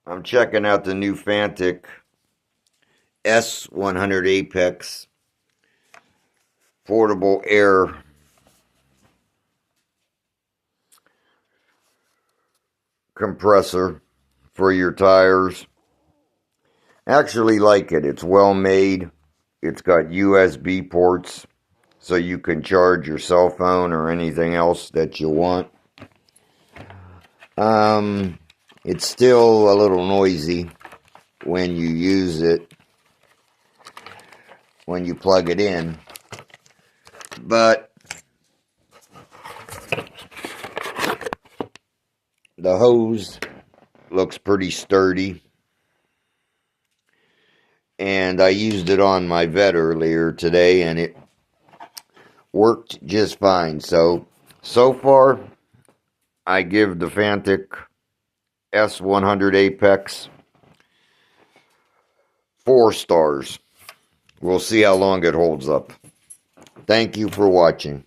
I'm checking out the new fanttik S100 Apex portable air compressor for your tires. Actually like it. It's well made. It's got USB ports so you can charge your cell phone or anything else that you want. It's still a little noisy when you use it, when you plug it in, but the hose looks pretty sturdy, and I used it on my vet earlier today and it worked just fine. So far I give the fanttik S100 Apex 4 stars. We'll see how long it holds up. Thank you for watching.